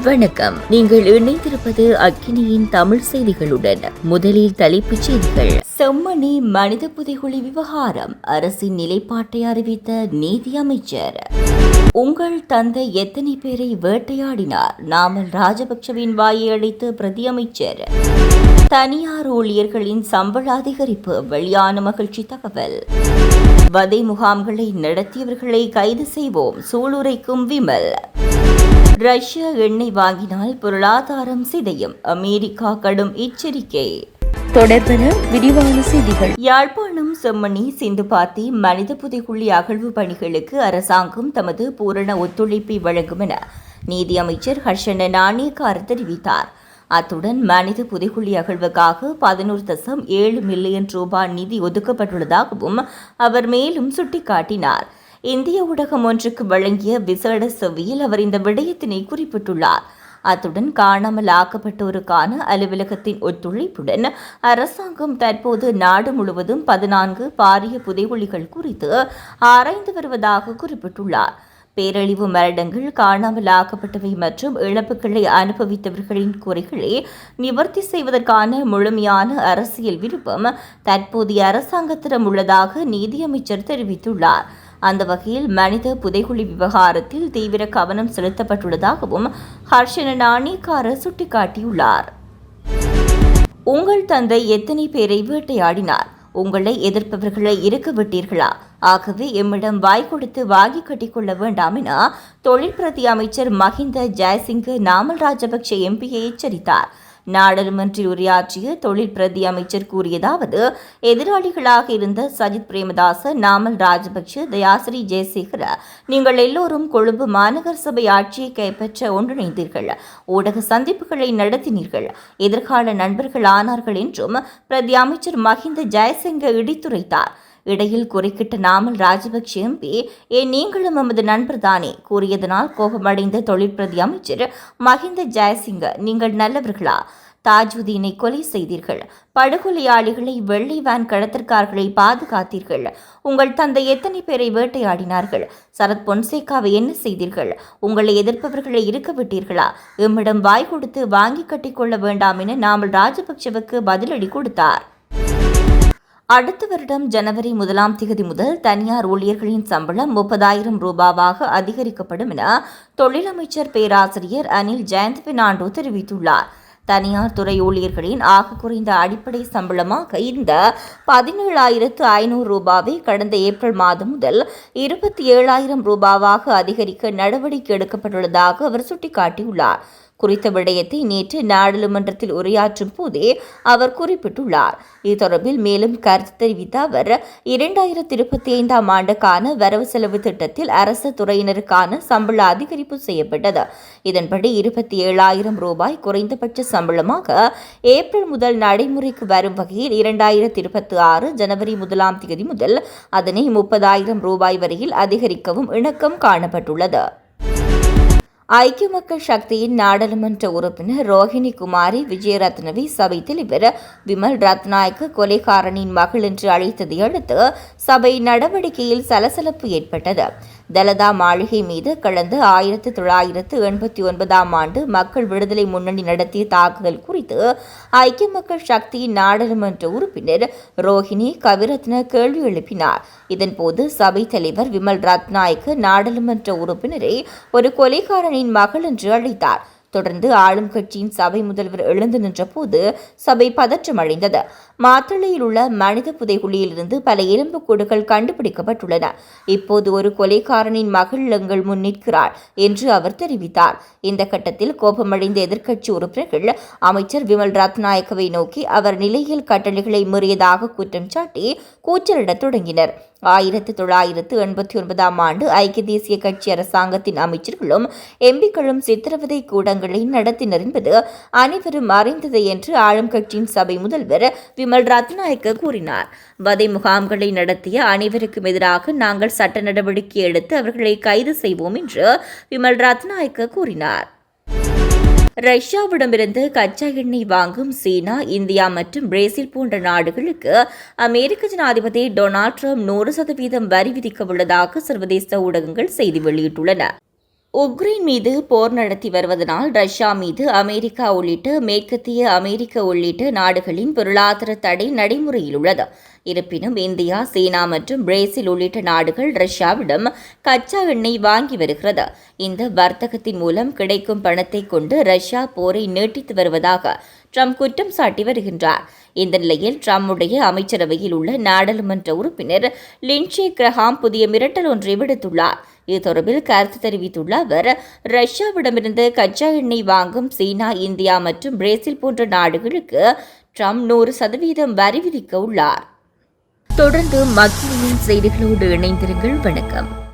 வணக்கம். நீங்கள் இணைந்திருப்பது அக்கினியின் தமிழ் செய்திகளுடன். முதலில் தலைப்புச் செய்திகள். செம்மணி மனித புதைகுழி விவகாரம் அரசின் நிலைப்பாட்டை அறிவித்த நீதி அமைச்சர். உங்கள் தந்தை எத்தனை பேரை வேட்டையாடினார்? நாமல் ராஜபக்சவின் வாயை அழைத்த பிரதி அமைச்சர். தனியார் ஊழியர்களின் சம்பள அதிகரிப்பு வெளியான மகிழ்ச்சி தகவல். வதை முகாம்களை நடத்தியவர்களை கைது செய்வோம் சூளுரைக்கும் விமல். ரஷ்யா எண்ணெய் வாங்கினால் பொருளாதாரம் சிதையும் அமெரிக்கா கடும் எச்சரிக்கை. தொடர்பென விரிவான செய்திகள். யாழ்ப்பாணம் செம்மணி சிந்துபாத்தி மனித புதைகுழி அகழ்வு பணிகளுக்கு அரசாங்கம் தமது பூரண ஒத்துழைப்பை வழங்கும் என நீதி அமைச்சர் ஹர்ஷன நாணயக்கார தெரிவித்தார். அத்துடன் மனித புதைகுழி அகழ்வுக்காக 11.7 மில்லியன் ரூபாய் நிதி ஒதுக்கப்பட்டுள்ளதாகவும் அவர் மேலும் சுட்டிக்காட்டினார். இந்திய ஊடகம் ஒன்றுக்கு வழங்கிய விசேட செவ்வியில் அவர் இந்த விடயத்தினை குறிப்பிட்டுள்ளார். அத்துடன் காணாமல் ஆக்கப்பட்டோருக்கான அலுவலகத்தின் ஒத்துழைப்புடன் அரசாங்கம் தற்போது நாடு முழுவதும் 14 பாரிய புதைகுழிகள் குறித்து ஆராய்ந்து வருவதாக குறிப்பிட்டுள்ளார். பேரழிவு மரணங்கள், காணாமல் ஆக்கப்பட்டவை மற்றும் இழப்புகளை அனுபவித்தவர்களின் குறைகளை நிவர்த்தி செய்வதற்கான முழுமையான அரசியல் விருப்பம் தற்போதைய அரசாங்கத்திடம் உள்ளதாக நீதியமைச்சர் தெரிவித்துள்ளார். அந்த வகையில் மனித புதைகுழி விவகாரத்தில் தீவிர கவனம் செலுத்தப்பட்டுள்ளதாகவும் ஹர்ஷன நாணயக்கார சுட்டிக்காட்டியுள்ளார். உங்கள் தந்தை எத்தனை பேரை வேட்டையாடினார்? உங்களை எதிர்ப்பவர்களை இருக்க விட்டீர்களா? ஆகவே எம்மிடம் வாய் கொடுத்து வாங்கி கட்டிக்கொள்ள வேண்டாம் என தொழில் பிரதி அமைச்சர் மஹிந்த ஜெயசிங்க நாமல் ராஜபக்ஷ எம்பியை எச்சரித்தார். நாடாளுமன்றில் உரையாற்றிய தொழில் பிரதி அமைச்சர் கூறியதாவது: எதிராளிகளாக இருந்த சஜித் பிரேமதாச, நாமல் ராஜபக்ஷ, தயாசிரி ஜெயசேகர, நீங்கள் எல்லோரும் கொழும்பு மாநகர சபை ஆட்சியை கைப்பற்ற ஒன்றிணைந்தீர்கள், ஊடக சந்திப்புகளை நடத்தினீர்கள், எதிர்கால நண்பர்கள் ஆனார்கள் என்றும் பிரதி அமைச்சர் மஹிந்த ஜெயசிங்க இடித்துரைத்தார். இடையில் குறுக்கிட்ட நாமல் ராஜபக்ஷ எம்பி, ஏன் நீங்களும் எமது நண்பர் தானே கூறியதனால் கோபமடைந்த தொழில் பிரதி அமைச்சர் மஹிந்த ஜெயசிங்க, நீங்கள் நல்லவர்களா? தாஜுதீனை கொலை செய்தீர்கள், படுகொலையாளிகளை வெள்ளை வேன் கடத்தற்கார்களை பாதுகாத்தீர்கள், உங்கள் தந்தை எத்தனை பேரை வேட்டையாடினார்கள்? சரத் பொன்சேகாவை என்ன செய்தீர்கள்? உங்களை எதிர்ப்பவர்களை இருக்க விட்டீர்களா? எம்மிடம் வாய் கொடுத்து வாங்கி கட்டிக்கொள்ள வேண்டாம் என நாமல் ராஜபக்சவுக்கு பதிலடி கொடுத்தார். அடுத்த வருடம் ஜனவரி 1ஆம் தேதி முதல் தனியார் ஊழியர்களின் சம்பளம் 30,000 ரூபாவாக அதிகரிக்கப்படும் என தொழிலமைச்சர் பேராசிரியர் அனில் ஜெயந்த் பெர்னாண்டோ தெரிவித்துள்ளார். தனியார் துறை ஊழியர்களின் ஆக குறைந்த அடிப்படை சம்பளமாக இந்த 17,500 ரூபாவை கடந்த ஏப்ரல் மாதம் முதல் 27,000 ரூபாவாக அதிகரிக்க நடவடிக்கை எடுக்கப்பட்டுள்ளதாக அவர் சுட்டிக்காட்டியுள்ளார். குறித்த விடயத்தை நேற்று நாடாளுமன்றத்தில் உரையாற்றும் போதே அவர் குறிப்பிட்டுள்ளார். இது தொடர்பில் மேலும் கருத்து தெரிவித்த அவர், 2025ஆம் ஆண்டுக்கான வரவு செலவு திட்டத்தில் அரசு துறையினருக்கான சம்பள அதிகரிப்பு செய்யப்பட்டது. இதன்படி 27,000 ரூபாய் குறைந்தபட்ச சம்பளமாக ஏப்ரல் முதல் நடைமுறைக்கு வரும் வகையில் 2026 ஜனவரி 1ஆம் தேதி முதல் அதனை 30,000 ரூபாய் வரையில் அதிகரிக்கவும் இணக்கம் காணப்பட்டுள்ளது. ஐக்கிய மக்கள் சக்தியின் நாடாளுமன்ற உறுப்பினர் ரோஹிணி குமாரி விஜயரத்னவை சபை தலைவர் விமல் ரத்நாயக்க கொலைகாரனின் மகள் என்று அழைத்ததை அடுத்து சபை நடவடிக்கையில் சலசலப்பு ஏற்பட்டது. தலதா மாளிகை மீது கடந்த 1989ஆம் ஆண்டு மக்கள் விடுதலை முன்னணி நடத்திய தாக்குதல் குறித்து ஐக்கிய மக்கள் சக்தியின் நாடாளுமன்ற உறுப்பினர் ரோஹிணி கவிரத்ன கேள்வி எழுப்பினார். இதன்போது சபை தலைவர் விமல் ரத்நாயக்க நாடாளுமன்ற உறுப்பினரை ஒரு கொலைகாரனின் மகள் என்று அழைத்தார். தொடர்ந்து ஆளும் கட்சியின் சபை முதல்வர் எழுந்து நின்றபோது சபை பதற்றமடைந்தது. மாத்தளையில் உள்ள மனித புதைகுழியிலிருந்து பல எலும்புக்கூடுகள் கண்டுபிடிக்கப்பட்டுள்ளன. இப்போது ஒரு கொலைகாரனின் மகள் எங்கள் முன் நிற்கிறார் என்று அவர் தெரிவித்தார். இந்த கட்டத்தில் கோபமடைந்த எதிர்க்கட்சி உறுப்பினர்கள் அமைச்சர் விமல் ரத்நாயக்கவை நோக்கி அவர் நிலையியல் கட்டளைகளை மீறியதாக குற்றம் சாட்டி கூச்சலிடத் தொடங்கினர். 1989ஆம் ஆண்டு ஐக்கிய தேசிய கட்சி அரசாங்கத்தின் அமைச்சர்களும் எம்பிக்களும் சித்திரவதை கூடங்களை நடத்தினர் என்பது அனைவரும் அறிந்தது என்று ஆளும் கட்சியின் சபை முதல்வர் விமல் ரத்நாயக்க கூறினார். வதை முகாம்களை நடத்திய அனைவருக்கும் எதிராக நாங்கள் சட்ட நடவடிக்கை எடுத்து அவர்களை கைது செய்வோம் என்று விமல் ரத்நாயக்க கூறினார். ரஷ்யாவிடமிருந்து கச்சா எண்ணெய் வாங்கும் சீனா, இந்தியா மற்றும் பிரேசில் போன்ற நாடுகளுக்கு அமெரிக்க ஜனாதிபதி டொனால்ட் ட்ரம்ப் 100% வரி விதிக்க உள்ளதாக சர்வதேச ஊடகங்கள் செய்தி வெளியிட்டுள்ளன. உக்ரைன் மீது போர் நடத்தி வருவதனால் ரஷ்யா மீது அமெரிக்கா உள்ளிட்ட மேற்கத்திய அமெரிக்க உள்ளிட்ட நாடுகளின் பொருளாதார தடை நடைமுறையில் உள்ளது. இருப்பினும் இந்தியா, சீனா மற்றும் பிரேசில் உள்ளிட்ட நாடுகள் ரஷ்யாவிடம் கச்சா எண்ணெய் வாங்கி வருகிறது. இந்த வர்த்தகத்தின் மூலம் கிடைக்கும் பணத்தை கொண்டு ரஷ்யா போரை நீட்டித்து வருவதாக ட்ரம்ப் குற்றம் சாட்டி வருகின்றார். இந்த நிலையில் ட்ரம்புடைய அமைச்சரவையில் உள்ள நாடாளுமன்ற உறுப்பினர் லிண்ட்சே கிரஹாம் புதிய மிரட்டல் ஒன்றை விடுத்துள்ளார். இது தொடர்பில் கருத்து தெரிவித்துள்ள அவர், ரஷ்யாவிடமிருந்து கச்சா எண்ணெய் வாங்கும் சீனா, இந்தியா மற்றும் பிரேசில் போன்ற நாடுகளுக்கு ட்ரம்ப் 100% வரி விதிக்க உள்ளார். தொடர்ந்து மக்களின் செய்திகளோடு இணைந்திருங்கள். வணக்கம்.